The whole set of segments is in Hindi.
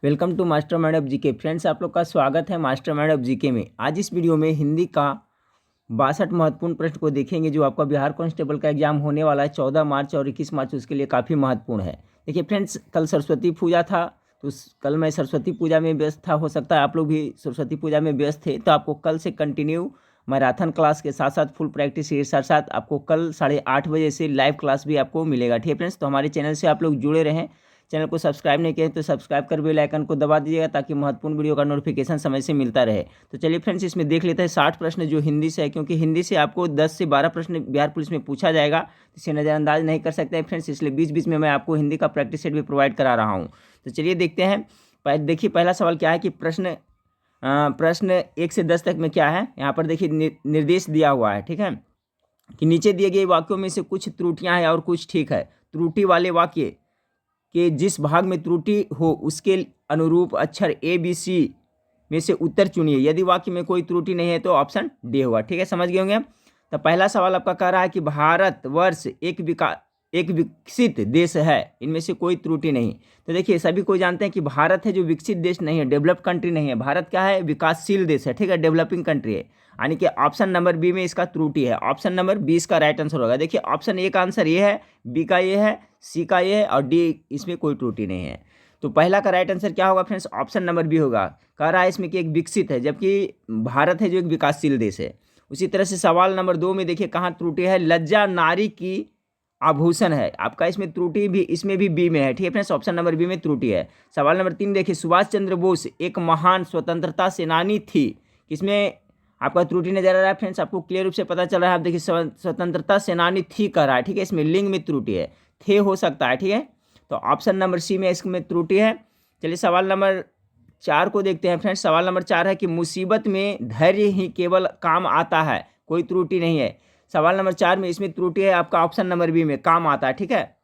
Welcome to master mind of GK. Friends, आप लोग का स्वागत है मास्टर माइंड ऑफ जीके में। आज इस वीडियो में हिंदी का 62 महत्वपूर्ण प्रश्न को देखेंगे जो आपका बिहार कांस्टेबल का एग्जाम होने वाला है 14 मार्च और 21 मार्च, उसके लिए काफ़ी महत्वपूर्ण है। देखिए फ्रेंड्स, कल सरस्वती पूजा था तो कल मैं सरस्वती पूजा में व्यस्त था। हो सकता है आप लोग भी सरस्वती पूजा में व्यस्त थे, तो आपको कल से कंटिन्यू मैराथन क्लास के साथ साथ फुल प्रैक्टिस के साथ साथ आपको कल 8:30 बजे से लाइव क्लास भी आपको मिलेगा। ठीक है फ्रेंड्स, तो हमारे चैनल से आप लोग जुड़े रहें। चैनल को सब्सक्राइब नहीं किए तो सब्सक्राइब कर बेल आइकन को दबा दीजिएगा ताकि महत्वपूर्ण वीडियो का नोटिफिकेशन समय से मिलता रहे। तो चलिए फ्रेंड्स, इसमें देख लेते हैं 60 प्रश्न जो हिंदी से है, क्योंकि हिंदी से आपको 10 से 12 प्रश्न बिहार पुलिस में पूछा जाएगा, इसे नज़रअंदाज नहीं कर सकते हैं फ्रेंड्स, इसलिए बीच बीच में मैं आपको हिंदी का प्रैक्टिस सेट भी प्रोवाइड करा रहा हूँ। तो चलिए देखते हैं। देखिए पहला सवाल क्या है कि प्रश्न 1 से 10 तक में क्या है। यहाँ पर देखिए निर्देश दिया हुआ है, ठीक है, कि नीचे दिए गए वाक्यों में से कुछ त्रुटियां हैं और कुछ ठीक है। त्रुटि वाले वाक्य कि जिस भाग में त्रुटि हो उसके अनुरूप अक्षर A B C में से उत्तर चुनिए। यदि वाक्य में कोई त्रुटि नहीं है तो ऑप्शन डी होगा। ठीक है, समझ गए होंगे। तो पहला सवाल आपका कह रहा है कि भारतवर्ष एक विकसित देश है, इनमें से कोई त्रुटि नहीं। तो देखिए सभी कोई जानते हैं कि भारत है जो विकसित देश नहीं है, डेवलप कंट्री नहीं है। भारत क्या है? विकासशील देश है, ठीक है, डेवलपिंग कंट्री है। यानी कि ऑप्शन नंबर बी में इसका त्रुटि है। ऑप्शन नंबर 20 का राइट आंसर होगा। देखिए ऑप्शन ए का आंसर ये है, बी का ये है, सी का ये है और डी, इसमें कोई त्रुटि नहीं है। तो पहला का राइट आंसर क्या होगा फ्रेंड्स? ऑप्शन नंबर बी होगा। कह रहा है इसमें कि एक विकसित है, जबकि भारत है जो एक विकासशील देश है। उसी तरह से सवाल नंबर 2 में देखिए कहाँ त्रुटि है, लज्जा नारी की आभूषण है। आपका इसमें त्रुटि भी इसमें भी बी में है। ठीक है फ्रेंड्स, ऑप्शन नंबर बी में त्रुटि है। सवाल नंबर 3 देखिए, सुभाष चंद्र बोस एक महान स्वतंत्रता सेनानी थी, किसमें आपका त्रुटि नजर आ रहा है फ्रेंड्स? आपको क्लियर रूप से पता चल रहा है। आप देखिए स्वतंत्रता सेनानी थी कह रहा है, ठीक है, इसमें लिंग में त्रुटि है, थे हो सकता है, ठीक है। तो ऑप्शन नंबर सी में इसमें त्रुटि है। चलिए सवाल नंबर 4 को देखते हैं फ्रेंड्स। सवाल नंबर 4 है कि मुसीबत में धैर्य ही केवल काम आता है, कोई त्रुटि नहीं है। सवाल नंबर 4 में इसमें त्रुटि है आपका ऑप्शन नंबर बी में, काम आता है, ठीक है,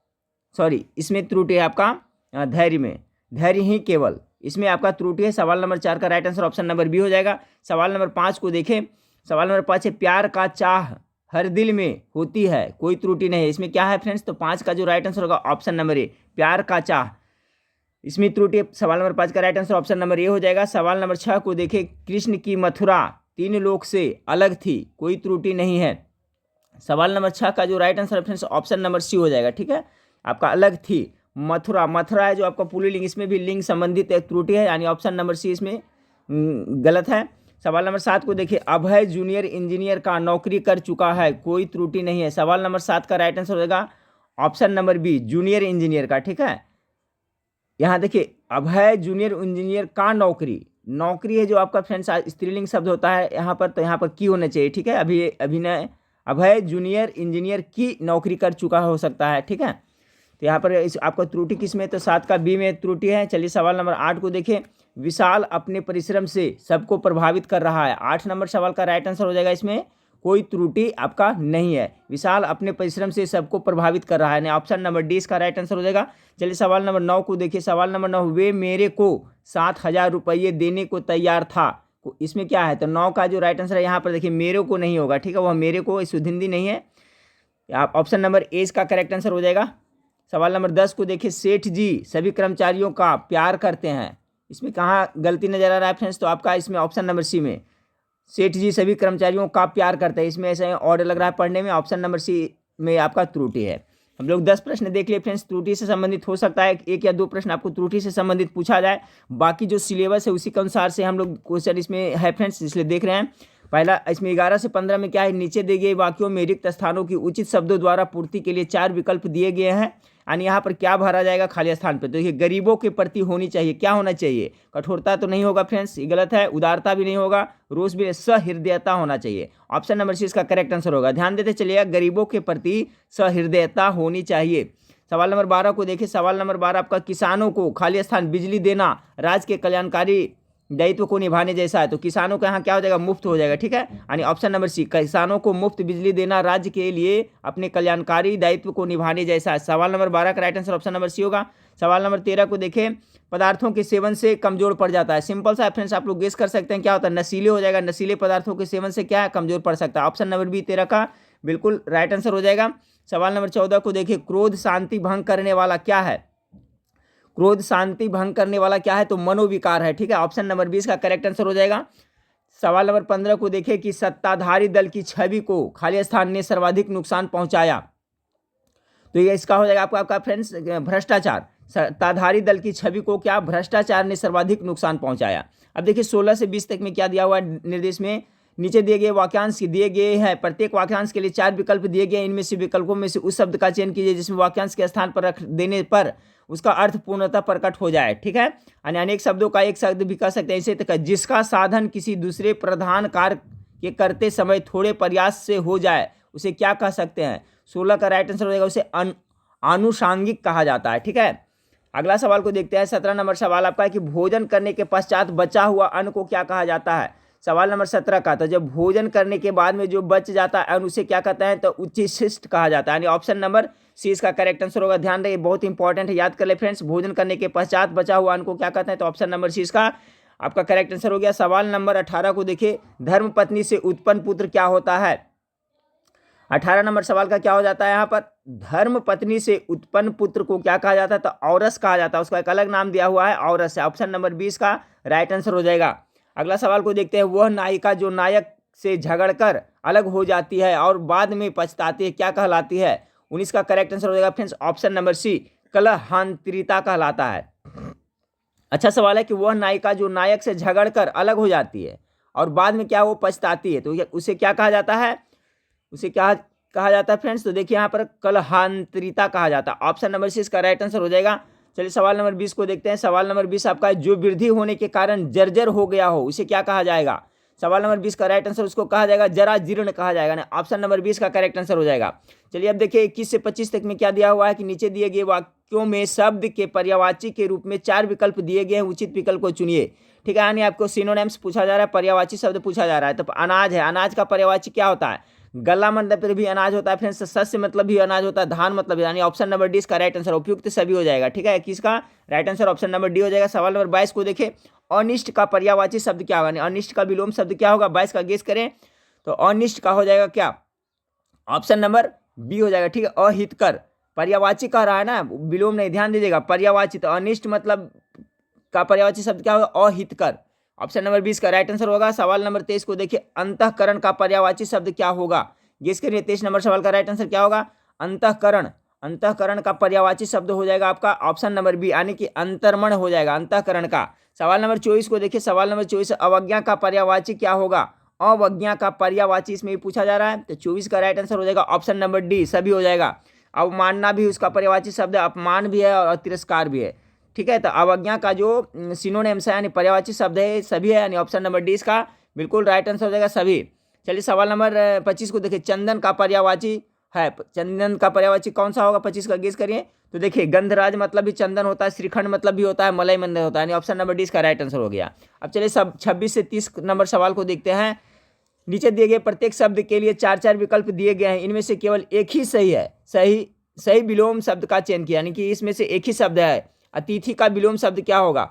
सॉरी, इसमें त्रुटि है आपका धैर्य में, धैर्य ही केवल, इसमें आपका त्रुटि है। सवाल नंबर 4 का right answer option number B हो जाएगा। सवाल नंबर 5 को देखें। सवाल नंबर 5 है, प्यार का चाह हर दिल में होती है, कोई त्रुटि नहीं है। इसमें क्या है फ्रेंड्स? तो 5 का जो राइट आंसर होगा ऑप्शन नंबर ए, प्यार का चाह, इसमें त्रुटि। सवाल नंबर 5 का राइट आंसर ऑप्शन नंबर ए हो जाएगा। सवाल नंबर 6 को देखें, कृष्ण की मथुरा 3 लोक से अलग थी, कोई त्रुटि नहीं है। सवाल नंबर 6 का जो राइट आंसर है फ्रेंड्स ऑप्शन नंबर सी हो जाएगा, ठीक है, आपका अलग थी। मथुरा है जो आपका पुल्लिंग, इसमें भी लिंग संबंधित एक त्रुटि है, यानी ऑप्शन नंबर सी इसमें गलत है। सवाल नंबर 7 को देखिए, अभय जूनियर इंजीनियर का नौकरी कर चुका है, कोई त्रुटि नहीं है। सवाल नंबर 7 का राइट आंसर हो जाएगा option number B, junior engineer का, ठीक है। यहाँ देखिए अभय जूनियर इंजीनियर का नौकरी है जो आपका फ्रेंड्स स्त्रीलिंग शब्द होता है यहाँ पर, तो यहाँ पर की होना चाहिए, ठीक है। अभिनय अभय जूनियर इंजीनियर की नौकरी कर चुका हो सकता है, ठीक है। तो यहाँ पर इस आपका त्रुटि किस में? तो 7 का बी में त्रुटि है। चलिए सवाल नंबर 8 को देखें, विशाल अपने परिश्रम से सबको प्रभावित कर रहा है। 8 नंबर सवाल का राइट आंसर हो जाएगा, इसमें कोई त्रुटि आपका नहीं है। विशाल अपने परिश्रम से सबको प्रभावित कर रहा है, ऑप्शन नंबर डी इसका राइट आंसर हो जाएगा। चलिए सवाल नंबर 9 को देखिए। सवाल नंबर 9, वे मेरे को 7,000 रुपये देने को तैयार था, इसमें क्या है? तो 9 का जो राइट आंसर है यहाँ पर देखिए मेरे को नहीं होगा, ठीक है, वह मेरे को शुद्ध हिंदी नहीं है। आप ऑप्शन नंबर ए इसका करेक्ट आंसर हो जाएगा। सवाल नंबर 10 को देखिए, सेठ जी सभी कर्मचारियों का प्यार करते हैं, इसमें कहाँ गलती नजर आ रहा है फ्रेंड्स? तो आपका इसमें ऑप्शन नंबर सी में, सेठ जी सभी कर्मचारियों का प्यार करते हैं, इसमें ऐसे ऑर्डर लग रहा है पढ़ने में, ऑप्शन नंबर सी में आपका त्रुटि है। हम लोग 10 प्रश्न देख लिए फ्रेंड्स। त्रुटि से संबंधित हो सकता है 1 या 2 प्रश्न आपको त्रुटि से संबंधित पूछा जाए, बाकी जो सिलेबस है उसी के अनुसार से हम लोग क्वेश्चन इसमें है फ्रेंड्स, इसलिए देख रहे हैं। पहला इसमें 11 से 15 में क्या है, नीचे दिए गए वाक्यों में रिक्त स्थानों की उचित शब्दों द्वारा पूर्ति के लिए 4 विकल्प दिए गए हैं, यानी यहाँ पर क्या भरा जाएगा खाली स्थान पर? तो देखिए गरीबों के प्रति होनी चाहिए, क्या होना चाहिए? कठोरता तो नहीं होगा फ्रेंड्स, ये गलत है। उदारता भी नहीं होगा, रोष भी, सहृदयता होना चाहिए, ऑप्शन नंबर सी इसका करेक्ट आंसर होगा। ध्यान देते चलिएगा, गरीबों के प्रति सहृदयता होनी चाहिए। सवाल नंबर 12 को देखिए। सवाल नंबर 12 आपका, किसानों को खाली स्थान बिजली देना राज्य के कल्याणकारी दायित्व को निभाने जैसा है, तो किसानों का यहाँ क्या हो जाएगा? मुफ्त हो जाएगा, ठीक है, यानी ऑप्शन नंबर सी, किसानों को मुफ्त बिजली देना राज्य के लिए अपने कल्याणकारी दायित्व को निभाने जैसा है। सवाल नंबर 12 का right answer option number C होगा। सवाल नंबर 13 को देखें, पदार्थों के सेवन से कमजोर पड़ जाता है, सिंपल सा फ्रेंड्स, आप लोग गेस कर सकते हैं क्या होता है? नशीले हो जाएगा, नशीले पदार्थों के सेवन से क्या है? कमजोर पड़ सकता है, ऑप्शन नंबर बी 13 का बिल्कुल राइट आंसर हो जाएगा। सवाल नंबर 14 को देखिए, क्रोध शांति भंग करने वाला क्या है? क्रोध शांति भंग करने वाला क्या है, तो मनोविकार है। ठीक है, ऑप्शन नंबर 20 का करेक्ट आंसर हो जाएगा। सवाल नंबर 15 को देखिए कि सत्ताधारी दल की छवि को खाली स्थान ने सर्वाधिक नुकसान पहुंचाया, तो ये इसका हो जाएगा आपका फ्रेंड्स भ्रष्टाचार। सत्ताधारी दल की छवि को क्या, भ्रष्टाचार ने सर्वाधिक नुकसान पहुंचाया। अब देखिए 16 से 20 तक में क्या दिया हुआ है निर्देश में, नीचे दिए गए वाक्यांश दिए गए हैं, प्रत्येक वाक्यांश के लिए 4 विकल्प दिए गए, इनमें से विकल्पों में से उस शब्द का चयन कीजिए जिसमें वाक्यांश के स्थान पर रख देने पर उसका अर्थ पूर्णतः प्रकट हो जाए। ठीक है, यानी अनेक शब्दों का एक शब्द भी कह सकते हैं इसे, तो जिसका साधन किसी दूसरे प्रधान कार्य के करते समय थोड़े प्रयास से हो जाए उसे क्या कह सकते हैं। 16 का राइट आंसर हो जाएगा, उसे आनुषांगिक कहा जाता है। ठीक है, अगला सवाल को देखते हैं। 17 नंबर सवाल आपका है कि भोजन करने के पश्चात बचा हुआ अन्न को क्या कहा जाता है। सवाल नंबर 17 का, तो जब भोजन करने के बाद में जो बच जाता है अन्न उसे क्या कहते हैं, तो उच्छिष्ट कहा जाता है। यानी ऑप्शन नंबर सी इसका करेक्ट आंसर होगा। ध्यान रखिए, बहुत इंपॉर्टेंट है, याद कर ले फ्रेंड्स। भोजन करने के पश्चात बचा हुआ अन्न को क्या कहते हैं, तो ऑप्शन नंबर सी इसका आपका करेक्ट आंसर हो गया। सवाल नंबर 18 को देखिए, धर्मपत्नी से उत्पन्न पुत्र क्या होता है। 18 नंबर सवाल का क्या हो जाता है यहाँ पर, धर्म पत्नी से उत्पन्न पुत्र को क्या कहा जाता है, तो औरस कहा जाता है। उसका एक अलग नाम दिया हुआ है, औरस है। ऑप्शन नंबर 20 का राइट आंसर हो जाएगा। अगला सवाल को देखते हैं। वह नायिका जो नायक से झगड़कर अलग हो जाती है और बाद में पछताती है क्या कहलाती है। 19 का करेक्ट आंसर हो जाएगा फ्रेंड्स, ऑप्शन नंबर सी कलहांतरिता कहलाता है। अच्छा सवाल है कि वह नायिका जो नायक से झगड़कर अलग हो जाती है और बाद में क्या वो पछताती है, तो उसे क्या कहा जाता है, उसे क्या कहा जाता है फ्रेंड्स, तो देखिए यहाँ पर कलहांतरिता कहा जाता है। ऑप्शन नंबर सी इसका राइट आंसर हो जाएगा। चलिए सवाल नंबर 20 को देखते हैं। सवाल नंबर 20 आपका है, जो वृद्धि होने के कारण जर्जर हो गया हो उसे क्या कहा जाएगा। सवाल नंबर 20 का राइट आंसर उसको कहा जाएगा जरा जीर्ण कहा जाएगा। ऑप्शन नंबर 20 का करेक्ट आंसर हो जाएगा। चलिए अब देखिए 21 से 25 तक में क्या दिया हुआ है कि नीचे दिए गए वाक्यों में शब्द के पर्यायवाची के रूप में 4 विकल्प दिए गए हैं, उचित विकल्प को चुनिए। ठीक है, यानी आपको सिनोनिम्स पूछा जा रहा है, पर्यायवाची शब्द पूछा जा रहा है। तो अनाज है, अनाज का पर्यायवाची क्या होता है, गला मतलब भी अनाज होता है फ्रेंड्स, शस्य मतलब भी अनाज होता है, धान मतलब, यानी ऑप्शन नंबर डी इसका राइट आंसर उपयुक्त सभी हो जाएगा। ठीक है, किसका right answer option number D हो जाएगा। सवाल नंबर 22 को देखें, अनिष्ट का पर्यायवाची शब्द क्या होगा, अनिष्ट का विलोम शब्द क्या होगा, 22 का गेस करें तो अनिष्ट का हो जाएगा क्या, ऑप्शन नंबर बी हो जाएगा। ठीक है, अहितकर पर्यायवाची कह रहा है ना, विलोम नहीं, ध्यान दीजिएगा, पर्यायवाची, तो अनिष्ट मतलब का पर्यायवाची शब्द क्या होगा, अहितकर। ऑप्शन नंबर 20 का राइट आंसर होगा। सवाल नंबर 23 को देखिए, अंतःकरण का पर्यायवाची शब्द क्या होगा, गेस करिए। 23 नंबर सवाल का राइट आंसर क्या होगा, अंतःकरण। अंतःकरण का पर्यायवाची शब्द हो जाएगा आपका ऑप्शन नंबर बी, यानी कि अंतर्मन हो जाएगा अंतःकरण का। सवाल नंबर 24 को देखिए, सवाल नंबर 24, अवज्ञा का पर्यायवाची क्या होगा, अवज्ञा का पर्यायवाची इसमें पूछा जा रहा है, तो 24 का राइट आंसर हो जाएगा ऑप्शन नंबर डी, सभी हो जाएगा। अवमानना भी उसका पर्यायवाची शब्द है, अपमान भी है और तिरस्कार भी है। ठीक है, तो अवज्ञा का जो सिनोनिम्स है यानी पर्यायवाची शब्द है सभी है, यानी ऑप्शन नंबर डी इसका बिल्कुल राइट आंसर हो जाएगा सभी। चलिए सवाल नंबर 25 को देखिए, चंदन का पर्यायवाची है, चंदन का पर्यायवाची कौन सा होगा, 25 का गेस करिए। तो देखिए गंधराज मतलब भी चंदन होता है, श्रीखंड मतलब भी होता है, मलाई मंदिर होता है, यानी ऑप्शन नंबर डी इसका राइट आंसर हो गया। अब चलिए सब 26 से 30 नंबर सवाल को देखते हैं। नीचे दिए गए प्रत्येक शब्द के लिए 4-4 विकल्प दिए गए हैं, इनमें से केवल एक ही सही है, सही विलोम शब्द का चयन किया, यानी कि इसमें से एक ही शब्द है। अतिथि का विलोम शब्द क्या होगा,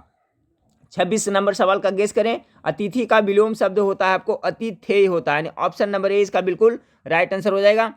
26 नंबर सवाल का गेस करें। अतिथि का विलोम शब्द होता है आपको अतिथेय होता है, ऑप्शन नंबर ए इसका बिल्कुल राइट आंसर हो जाएगा।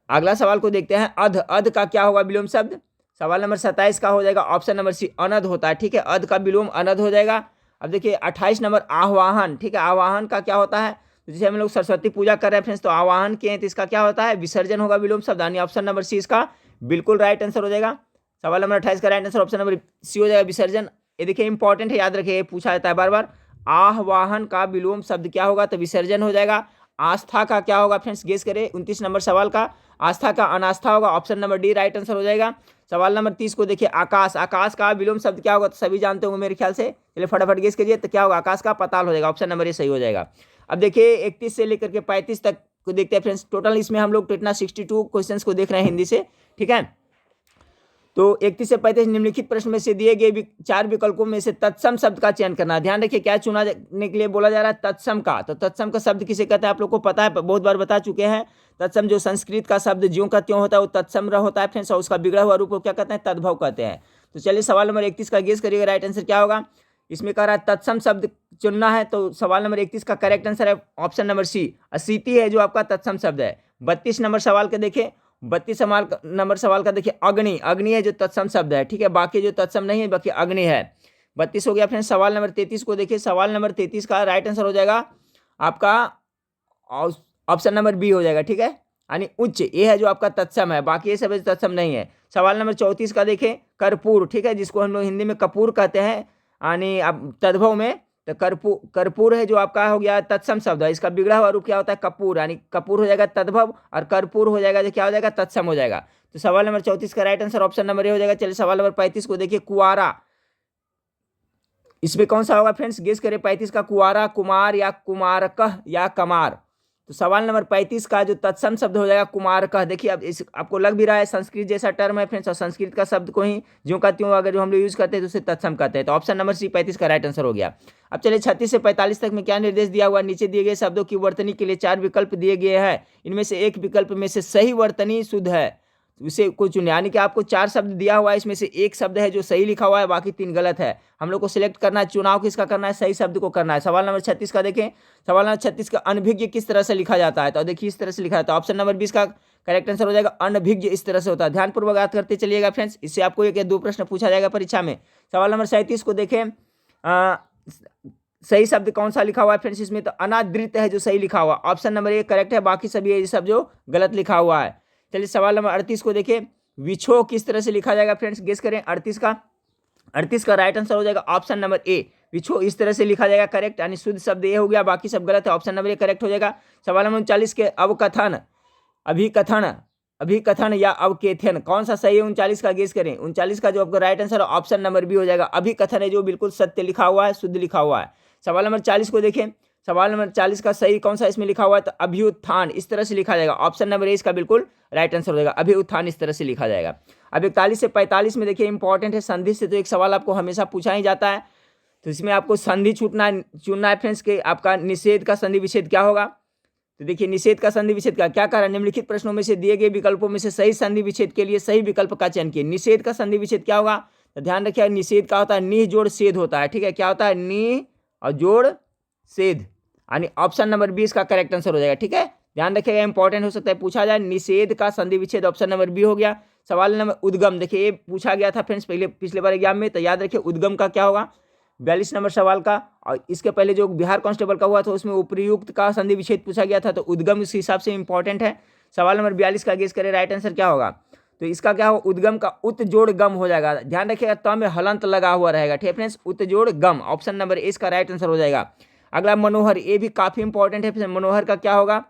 अगला सवाल को देखते हैं, अध, अध का क्या होगा विलोम शब्द, सवाल नंबर 27 का हो जाएगा ऑप्शन नंबर सी, अनध होता है। ठीक है, अध का विलोम अनध हो जाएगा। अब देखिए 28 नंबर आह्वाहन, ठीक है, आह्वाहन का क्या होता है, तो जैसे हम लोग सरस्वती पूजा कर रहे हैं फ्रेंड्स, तो आह्वाहन किए तो इसका क्या होता है, विसर्जन होगा विलोम शब्द, यानी ऑप्शन नंबर सी इसका बिल्कुल राइट आंसर हो जाएगा। सवाल नंबर 28 का right answer option number C हो जाएगा, विसर्जन। ये देखिए इंपॉर्टेंट है, याद रखिए, पूछा जाता है बार बार। आह्वाहन का विलोम शब्द क्या होगा, तो विसर्जन हो जाएगा। आस्था का क्या होगा फ्रेंड्स, गेस करें 29 नंबर सवाल का, आस्था का अनास्था होगा, option number D right answer हो जाएगा। सवाल नंबर 30 को देखिए, आकाश, आकाश का विलोम शब्द क्या होगा, तो सभी जानते होंगे मेरे ख्याल से, चलिए फटाफट गेस करिए, तो क्या होगा, आकाश का पाताल हो जाएगा, ऑप्शन नंबर ए सही हो जाएगा। अब देखिए 31 से लेकर के 35 तक को देखते हैं फ्रेंड्स, टोटल इसमें हम लोग कितना 62 क्वेश्चन को देख रहे हैं हिंदी से। ठीक है, तो 31 से 35 निम्नलिखित प्रश्न में से दिए गए 4 विकल्पों में से तत्सम शब्द का चयन करना। ध्यान रखिए क्या चुनाने के लिए बोला जा रहा है, तत्सम का। तो तत्सम का शब्द किसे कहते हैं आप लोग को पता है, बहुत बार बता चुके हैं। तत्सम जो संस्कृत का शब्द ज्यों का त्यों होता है वो तत्सम होता है फ्रेंड्स, और उसका बिगड़ा हुआ रूप को क्या कहते हैं, तद्भव कहते हैं। तो चलिए सवाल नंबर 31 का गेस करिएगा, राइट आंसर क्या होगा। इसमें कह रहा है तत्सम शब्द चुनना है, तो सवाल नंबर 31 का करेक्ट आंसर है ऑप्शन नंबर सी, अशीति है जो आपका तत्सम शब्द है। 32 नंबर सवाल के देखें, 32 नंबर सवाल का देखिए अग्नि, अग्नि है जो तत्सम शब्द है, ठीक है, बाकी जो तत्सम नहीं है बाकी अग्नि है। 32 हो गया फ्रेंड्स। सवाल नंबर 33 को देखिए, सवाल नंबर 33 का राइट आंसर हो जाएगा आपका ऑप्शन नंबर बी हो जाएगा, ठीक है, यानी उच्च, ये है जो आपका तत्सम है, बाकी ये सब तत्सम नहीं है। सवाल नंबर 34 का देखें, कर्पूर, ठीक है, जिसको हम लोग हिंदी में कपूर कहते हैं, यानी अब तद्भव में, तो कर्पूर है जो आपका हो गया तत्सम शब्द है, इसका बिगड़ा हुआ रूप क्या होता है कपूर, यानी कपूर हो जाएगा तद्भव और कर्पूर हो जाएगा जो क्या हो जाएगा तत्सम हो जाएगा। तो सवाल नंबर 34 का राइट आंसर ऑप्शन नंबर ए हो जाएगा। चलिए सवाल नंबर 35 को देखिए, कुआरा, इसमें कौन सा होगा फ्रेंड्स, गेस करें 35 का, कुआरा, कुमार या कुमारकह या कमार। तो सवाल नंबर 35 का जो तत्सम शब्द हो जाएगा कुमारकह। देखिए अब इस आपको लग भी रहा है संस्कृत जैसा टर्म है फ्रेंड्स, और संस्कृत का शब्द को ही ज्यों का त्यों अगर जो हम लोग यूज करते हैं तो उसे तत्सम कहते हैं। तो ऑप्शन नंबर सी 35 का राइट आंसर हो गया। अब चलिए 36 से 45 तक में क्या निर्देश दिया हुआ, नीचे दिए गए शब्दों की वर्तनी के लिए 4 विकल्प दिए गए हैं, इनमें से एक विकल्प में से सही वर्तनी शुद्ध है, उसे को चुने, यानी कि आपको 4 शब्द दिया हुआ है, इसमें से एक शब्द है जो सही लिखा हुआ है, बाकी 3 गलत है। हम लोग को सिलेक्ट करना है, चुनाव किसका करना है, सही शब्द को करना है। सवाल नंबर 36 का देखें, सवाल नंबर 36 का अनभिज्ञ किस तरह से लिखा जाता है, तो देखिए इस तरह से लिखा जाता है। ऑप्शन नंबर 20 का करेक्ट आंसर हो जाएगा अनभिज्ञ इस तरह से होता है। ध्यानपूर्वक याद करते चलिएगा फ्रेंड्स, इससे आपको 1 या 2 प्रश्न पूछा जाएगा परीक्षा में। सवाल नंबर 37 को देखें, सही शब्द कौन सा लिखा हुआ है फ्रेंड्स, इसमें तो अनादृत है जो सही लिखा हुआ, ऑप्शन नंबर 1 करेक्ट है, बाकी सभी ये सब जो गलत लिखा हुआ है। चलिए सवाल नंबर 38 को देखिए, विछो किस तरह से लिखा जाएगा फ्रेंड्स, गेस करें 38 का राइट आंसर हो जाएगा ऑप्शन नंबर ए, विछो इस तरह से लिखा जाएगा करेक्ट, यानी शुद्ध शब्द ये हो गया, बाकी सब गलत है, ऑप्शन नंबर ए करेक्ट हो जाएगा। सवाल नंबर 39 के अवकथन, अभिकथन या अवकेथन कौन सा सही है, 39 का गेस करें। 39 का जो आपका राइट आंसर है ऑप्शन नंबर बी हो जाएगा, अभिकथन है जो बिल्कुल सत्य लिखा हुआ है, शुद्ध लिखा हुआ है। सवाल नंबर 40 को देखें, सवाल नंबर 40 का सही कौन सा इसमें लिखा हुआ है, तो अभ्युत्थान इस तरह से लिखा जाएगा, ऑप्शन नंबर ए इसका बिल्कुल राइट आंसर हो जाएगा, अभ्युत्थान इस तरह से लिखा जाएगा। अब 41 से 45 में देखिए इंपॉर्टेंट है, संधि से तो एक सवाल आपको हमेशा पूछा ही जाता है, तो इसमें आपको संधि चुनना है फ्रेंड्स के, आपका निषेध का संधि विच्छेद क्या होगा, तो देखिए निषेध का संधि विच्छेद का क्या कारण, निम्नलिखित प्रश्नों में से दिए गए विकल्पों में से सही संधि विच्छेद के लिए सही विकल्प का चयन कीजिए। निषेध का संधि विच्छेद क्या होगा, तो ध्यान रखिए निषेध का होता है निह जोड़ सेध होता है, ठीक है, क्या होता है निह और जोड़ सेध, यानी ऑप्शन नंबर 20 का करेक्ट आंसर हो जाएगा, ठीक है, ध्यान रखिएगा इंपॉर्टेंट हो सकता है पूछा जाए, निषेध का संधि विच्छेद ऑप्शन नंबर बी हो गया। सवाल नंबर उद्गम, देखिए ये पूछा गया था फ्रेंड्स पिछले बार एग्जाम में, तो याद रखिए उद्गम का क्या होगा, 42 नंबर सवाल का, और इसके पहले जो बिहार कांस्टेबल का हुआ था उसमें उपयुक्त का संधि विच्छेद पूछा गया था, तो उद्गम इस हिसाब से इंपॉर्टेंट है। सवाल नंबर 42 का गेस करें राइट आंसर क्या होगा, तो इसका क्या होगा, उद्गम का उत जोड़ गम हो जाएगा, ध्यान रखिएगा त में हलंत लगा हुआ रहेगा, ठीक है फ्रेंड्स, उत जोड़ गम, ऑप्शन नंबर ए इसका राइट आंसर हो जाएगा। अगला मनोहर, ये भी काफी इंपॉर्टेंट है, मनोहर का क्या होगा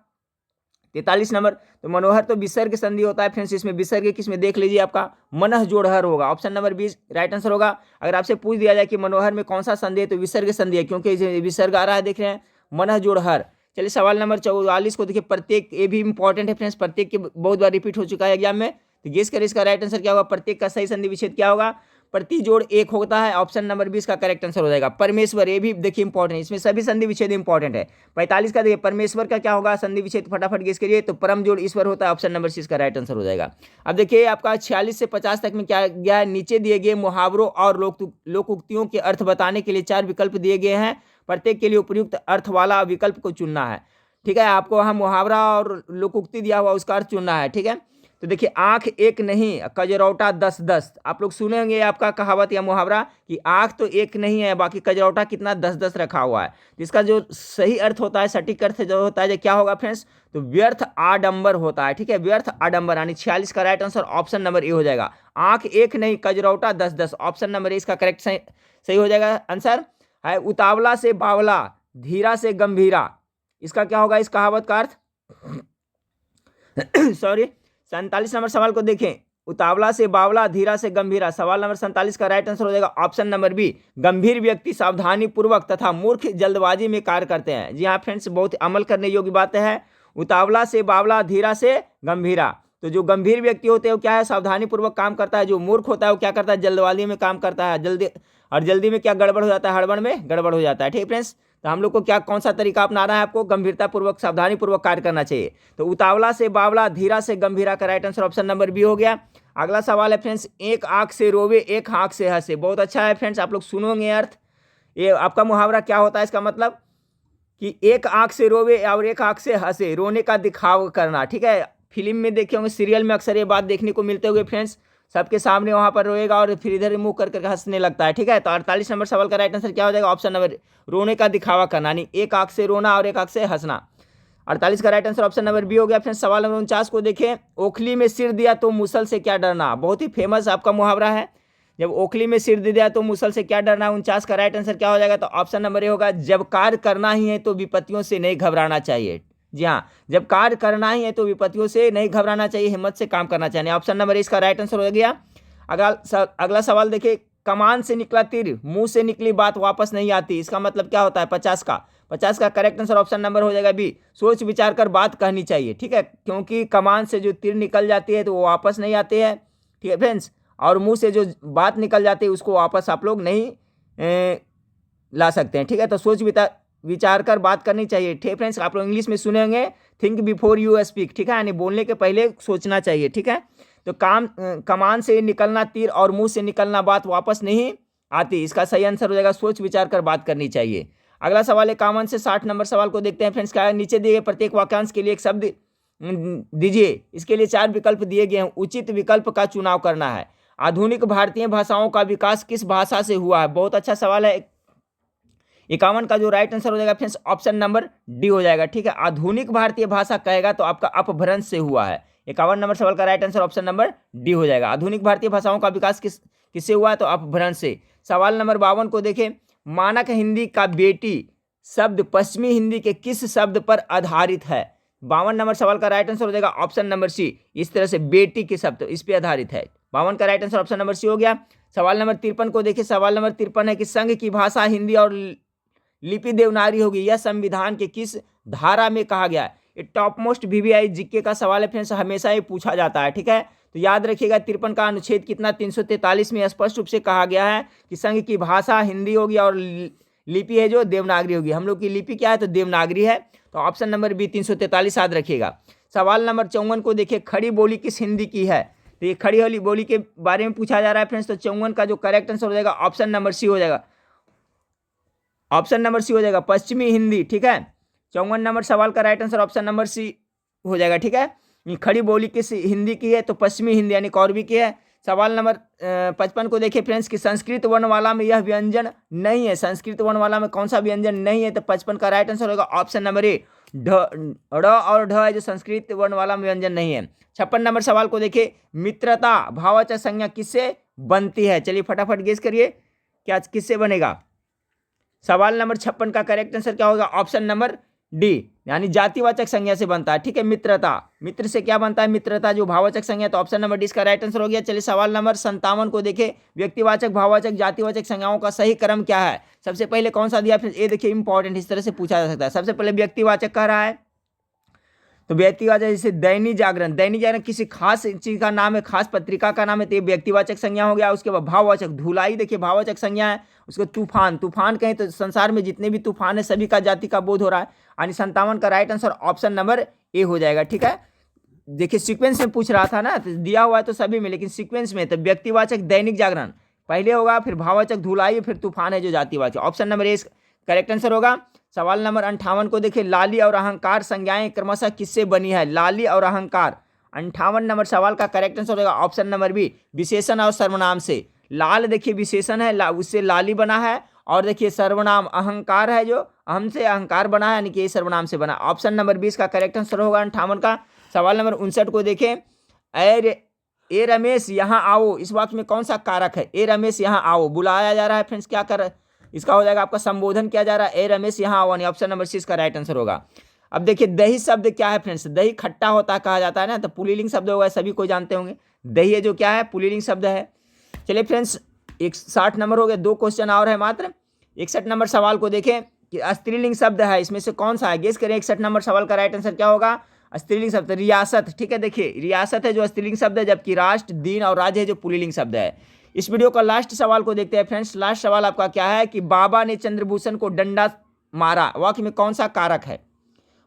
43 नंबर, तो मनोहर तो विसर्ग संधि होता है फ्रेंड्स, इसमें विसर्ग किसमें देख लीजिए आपका मनह जोड़हर होगा, ऑप्शन नंबर 20 राइट आंसर होगा। अगर आपसे पूछ दिया जाए कि मनोहर में कौन सा संधि है, तो विसर्ग संधि है, क्योंकि विसर्ग आ रहा है देख रहे हैं मनह जोड़हर। चलिए सवाल नंबर 44 को देखिए, प्रत्येक, ये भी इंपॉर्टेंट है फ्रेंड्स, प्रत्येक के बहुत बार रिपीट हो चुका है एग्जाम में, तो गेस करें इसका राइट आंसर क्या होगा, प्रत्येक का सही संधि विच्छेद क्या होगा, प्रति जोड़ एक होता है, ऑप्शन नंबर 20 का करेक्ट आंसर हो जाएगा। परमेश्वर, ये भी देखिए इंपॉर्टेंट है, इसमें सभी संधि विच्छेद इंपॉर्टेंट है। 45 का देखिए परमेश्वर का क्या होगा संधि विच्छेद, फटाफट गेस करिए, तो परम जोड़ ईश्वर होता है, ऑप्शन नंबर 6 का राइट आंसर हो जाएगा। अब देखिए आपका 46 से 50 तक में क्या गया है, नीचे दिए गए मुहावरों और लोकोक्तियों के अर्थ बताने के लिए 4 विकल्प दिए गए हैं, प्रत्येक के लिए उपयुक्त अर्थ वाला विकल्प को चुनना है, ठीक है, आपको वहाँ मुहावरा और लोकोक्ति दिया हुआ उसका अर्थ चुनना है, ठीक है। तो देखिए आंख एक नहीं कजरौटा 10-10, आप लोग सुने होंगे आपका कहावत या मुहावरा कि आंख तो एक नहीं है, बाकी कजरौटा कितना 10-10 रखा हुआ है, इसका जो सही अर्थ होता है, सटीक अर्थ जो होता है, जो क्या होगा फ्रेंड्स, तो व्यर्थ आडंबर होता है, ठीक है, व्यर्थ आडंबर, यानी 46 का राइट आंसर ऑप्शन नंबर ए हो जाएगा, आंख एक नहीं कजरौटा 10-10, ऑप्शन नंबर ए इसका करेक्ट सही हो जाएगा आंसर है। उतावला से बावला, धीरा से गंभीरा, इसका क्या होगा इस कहावत का अर्थ सॉरी 47 नंबर सवाल को देखें, उतावला से बावला, धीरा से गंभीरा, सवाल नंबर 47 का राइट आंसर हो जाएगा ऑप्शन नंबर बी, गंभीर व्यक्ति सावधानी पूर्वक तथा मूर्ख जल्दबाजी में कार्य करते हैं। जी हाँ फ्रेंड्स, बहुत अमल करने योग्य बातें हैं। उतावला से बावला, धीरा से गंभीरा, तो जो गंभीर व्यक्ति होते हैं वो क्या है, सावधानी पूर्वक काम करता है, जो मूर्ख होता है वो क्या करता है, जल्दबाजी में काम करता है, जल्दी में क्या गड़बड़ हो जाता है, हड़बड़ में गड़बड़ हो जाता है, ठीक है फ्रेंड्स। तो हम लोग को क्या कौन सा तरीका अपनाना है, आपको गंभीरता पूर्वक सावधानी पूर्वक कार्य करना चाहिए। तो उतावला से बावला, धीरा से गंभीरा का right answer option number B हो गया। अगला सवाल है फ्रेंड्स, एक आंख से रोवे एक आंख से हंसे, बहुत अच्छा है फ्रेंड्स, आप लोग सुनोगे अर्थ, ये आपका मुहावरा क्या होता है, इसका मतलब कि एक आंख से रोवे और एक आंख से हंसे, रोने का दिखाव करना, ठीक है, फिल्म में देखे होंगे, सीरियल में अक्सर ये बात देखने को मिलते हुए फ्रेंड्स, सबके सामने वहां पर रोएगा और फिर इधर मुंह कर करके हंसने लगता है। ठीक है, तो 48 नंबर सवाल का राइट आंसर क्या हो जाएगा? ऑप्शन नंबर, रोने का दिखावा करना, यानी एक आंख से रोना और एक आंख से हंसना। 48 का right answer option number B हो गया फ्रेंड्स। सवाल नंबर 49 को देखें, ओखली में सिर दिया तो मुसल से क्या डरना। बहुत ही फेमस आपका मुहावरा है, जब ओखली में सिर दे दिया तो मुसल से क्या डरना। 49 का राइट आंसर क्या हो जाएगा? तो ऑप्शन नंबर ए होगा, जब कार्य करना ही है तो विपत्तियों से नहीं घबराना चाहिए। जी हाँ, जब कार्य करना ही है तो विपत्तियों से नहीं घबराना चाहिए, हिम्मत से काम करना चाहिए। ऑप्शन नंबर इसका राइट आंसर हो गया। अगला सवाल देखिए, कमान से निकला तीर मुंह से निकली बात वापस नहीं आती, इसका मतलब क्या होता है? 50 का करेक्ट आंसर ऑप्शन नंबर हो जाएगा बी, सोच विचार कर बात कहनी चाहिए। ठीक है, क्योंकि कमान से जो तीर निकल जाती है तो वो वापस नहीं आती है। ठीक है फ्रेंड्स, और मुंह से जो बात निकल जाती है उसको वापस आप लोग नहीं ला सकते हैं। ठीक है, तो सोच विचार कर बात करनी चाहिए। ठीक है फ्रेंड्स, आप लोग इंग्लिश में सुने होंगे, थिंक बिफोर यू स्पीक। ठीक है, यानी बोलने के पहले सोचना चाहिए। ठीक है, तो कमान से निकलना तीर और मुंह से निकलना बात वापस नहीं आती, इसका सही आंसर हो जाएगा, सोच विचार कर बात करनी चाहिए। अगला सवाल है 51 से 60 नंबर सवाल को देखते हैं फ्रेंड्स। क्या है? नीचे दिए गए प्रत्येक वाक्यांश के लिए एक शब्द दीजिए, इसके लिए 4 विकल्प दिए गए हैं, उचित विकल्प का चुनाव करना है। आधुनिक भारतीय भाषाओं का विकास किस भाषा से हुआ है? बहुत अच्छा सवाल है। 51 का जो राइट आंसर हो जाएगा फ्रेंड्स ऑप्शन नंबर डी हो जाएगा। ठीक है, आधुनिक भारतीय भाषा कहेगा तो आपका अपभ्रंश से हुआ है। 51 नंबर सवाल का right answer option number D हो जाएगा। आधुनिक भारतीय भाषाओं का विकास किससे हुआ है? तो अपभ्रंश से। सवाल नंबर 52 को देखें, मानक हिंदी का बेटी शब्द पश्चिमी हिंदी के किस शब्द पर आधारित है? 52 नंबर सवाल का राइट आंसर हो जाएगा ऑप्शन नंबर सी, इस तरह से बेटी के शब्द इस पर आधारित है। 52 का right answer option number C हो गया। सवाल नंबर 53 को देखिए, सवाल नंबर 53 है कि संघ की भाषा हिंदी और लिपि देवनागरी होगी, यह संविधान के किस धारा में कहा गया है? ये टॉप मोस्ट वीवीआई जीके का सवाल है फ्रेंड्स, हमेशा ये पूछा जाता है। ठीक है, तो याद रखिएगा 53 का अनुच्छेद कितना 343 में स्पष्ट रूप से कहा गया है कि संघ की भाषा हिंदी होगी और लिपि है जो देवनागरी होगी। हम लोग की लिपि क्या है? तो देवनागरी है। तो ऑप्शन नंबर बी 343 याद रखिएगा। सवाल नंबर 54 को देखिए, खड़ी बोली किस हिंदी की है? तो ये खड़ी वाली बोली के बारे में पूछा जा रहा है फ्रेंड्स। तो 54 का जो करेक्ट आंसर हो जाएगा ऑप्शन नंबर सी हो जाएगा। ऑप्शन नंबर सी हो जाएगा, पश्चिमी हिंदी। ठीक है, 54 नंबर सवाल का right answer option number C हो जाएगा। ठीक है, खड़ी बोली किस हिंदी की है? तो पश्चिमी हिंदी यानी कौरवी की है। सवाल नंबर 55 को देखिए फ्रेंड्स कि संस्कृत वर्णमाला में यह व्यंजन नहीं है। संस्कृत वर्णमाला में कौन सा व्यंजन नहीं है? तो 55 का राइट आंसर होगा ऑप्शन नंबर ए, ढ और ढ है जो संस्कृत वर्णमाला में व्यंजन नहीं है। 56 नंबर सवाल को देखिए, मित्रता भाववाचक संज्ञा किससे बनती है? चलिए फटाफट गेस करिए, क्या किससे बनेगा? सवाल नंबर 56 का करेक्ट आंसर क्या होगा? ऑप्शन नंबर डी, यानी जातिवाचक संज्ञा से बनता है। ठीक है, मित्रता, मित्र से क्या बनता है? मित्रता जो भाववाचक संज्ञा, तो ऑप्शन नंबर डी इसका राइट आंसर हो गया। चलिए सवाल नंबर 57 को देखें, व्यक्तिवाचक भाववाचक जातिवाचक संज्ञाओं का सही क्रम क्या है? सबसे पहले कौन सा दिया? फिर ये देखिए इंपॉर्टेंट, इस तरह से पूछा जा सकता है। सबसे पहले व्यक्तिवाचक कह रहा है, तो व्यक्तिवाचक जैसे दैनिक जागरण, दैनिक जागरण किसी खास चीज का नाम है, खास पत्रिका का नाम है, तो ये व्यक्तिवाचक संज्ञा हो गया। उसके बाद भाववाचक, धुलाई देखिए भाववाचक संज्ञा है। उसके तूफान, तूफान कहें तो संसार में जितने भी तूफान है सभी का जाति का बोध हो रहा है, यानी 57 का राइट आंसर ऑप्शन नंबर ए हो जाएगा। ठीक है, देखिए सीक्वेंस में पूछ रहा था ना, तो दिया हुआ है तो सभी में, लेकिन सीक्वेंस में तो व्यक्तिवाचक दैनिक जागरण पहले होगा, फिर भाववाचक धुलाई, फिर तूफान है जो जातिवाचक। Option number A correct answer होगा। सवाल नंबर 58 को देखिए, लाली और अहंकार संज्ञाएं क्रमशः किससे बनी है? लाली और अहंकार, 58 नंबर सवाल का करेक्ट आंसर होगा ऑप्शन नंबर बी, विशेषण और सर्वनाम से। लाल देखिए विशेषण है, उससे लाली बना है, और देखिए सर्वनाम अहंकार है जो अहम से अहंकार बना है, यानी कि ये सर्वनाम से बना। ऑप्शन नंबर 20 का करेक्ट आंसर होगा 58 का। सवाल नंबर 59 को देखें, ए रमेश यहाँ आओ, इस वाक्य में कौन सा कारक है? ए रमेश यहाँ आओ, बुलाया जा रहा है फ्रेंड्स, क्या कर, इसका हो जाएगा आपका संबोधन किया जा रहा है, ए रमेश यहाँ आओ, यानी ऑप्शन नंबर सी इसका राइट आंसर होगा। अब देखिए दही शब्द क्या है फ्रेंड्स? दही खट्टा होता कहा जाता है ना, तो पुल्लिंग शब्द होगा, सभी को जानते होंगे। दही है जो क्या है? पुल्लिंग शब्द है। चलिए फ्रेंड्स 60 नंबर हो गए, 2 क्वेश्चन और है मात्र। 61 नंबर सवाल को देखें कि स्त्रीलिंग शब्द है, इसमें से कौन सा है? गेस करें। 61 नंबर सवाल का राइट आंसर क्या होगा? स्त्रीलिंग शब्द रियासत। ठीक है, देखिए रियासत है जो स्त्रीलिंग शब्द है, जबकि राष्ट्र, दीन और राज्य है जो पुल्लिंग शब्द है। इस वीडियो का लास्ट सवाल को देखते हैं फ्रेंड्स। लास्ट सवाल आपका क्या है कि बाबा ने चंद्रभूषण को डंडा मारा, वाक्य में कौन सा कारक है?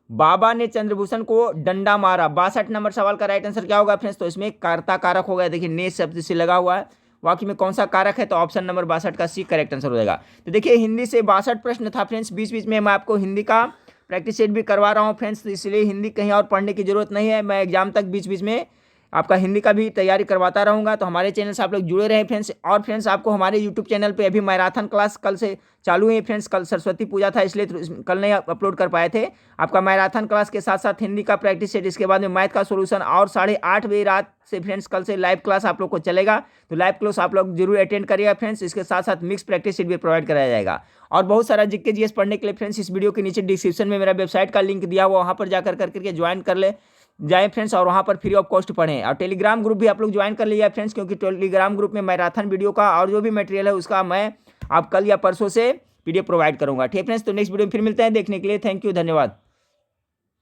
बाबा ने चंद्रभूषण को डंडा मारा। 62 नंबर सवाल का राइट आंसर क्या होगा फ्रेंड्स? तो इसमें कर्ता कारक हो गया, देखिए ने शब्द से लगा हुआ है, वाक्य में कौन सा कारक है? तो ऑप्शन नंबर 62 का सी करेक्ट आंसर हो जाएगा। तो देखिए हिंदी से 62 प्रश्न था फ्रेंड्स, बीच बीच में मैं आपको हिंदी का प्रैक्टिस सेट भी करवा रहा हूँ फ्रेंड्स, तो इसलिए हिंदी कहीं और पढ़ने की ज़रूरत नहीं है। मैं एग्जाम तक बीच बीच में आपका हिंदी का भी तैयारी करवाता रहूँगा। तो हमारे चैनल से आप लोग जुड़े रहें फ्रेंड्स। और फ्रेंड्स आपको हमारे यूट्यूब चैनल पे अभी मैराथन क्लास कल से चालू है फ्रेंड्स। कल सरस्वती पूजा था इसलिए कल नहीं अपलोड कर पाए थे। आपका मैराथन क्लास के साथ साथ हिंदी का प्रैक्टिस सेट, इसके बाद में मैथ का सोल्यूशन, और 8:30 बजे रात से फ्रेंड्स कल से लाइव क्लास आप लोग को चलेगा। तो लाइव क्लास आप लोग जरूर अटेंड करिएगा फ्रेंड्स। इसके साथ साथ मिक्स प्रैक्टिस सेट भी प्रोवाइड कराया जाएगा। और बहुत सारा जीके जीएस पढ़ने के लिए फ्रेंड्स इस वीडियो के नीचे डिस्क्रिप्शन में मेरा वेबसाइट का लिंक दिया हुआ, वहाँ पर जाकर करके ज्वाइन कर ले जाएं फ्रेंड्स, और वहाँ पर फ्री ऑफ कॉस्ट पढ़ें। और टेलीग्राम ग्रुप भी आप लोग ज्वाइन कर लीजिए फ्रेंड्स, क्योंकि टेलीग्राम ग्रुप में मैराथन वीडियो का और जो भी मटेरियल है उसका मैं आप कल या परसों से पीडीएफ प्रोवाइड करूँगा। ठीक है फ्रेंड्स, तो नेक्स्ट वीडियो में फिर मिलते हैं। देखने के लिए थैंक यू, धन्यवाद।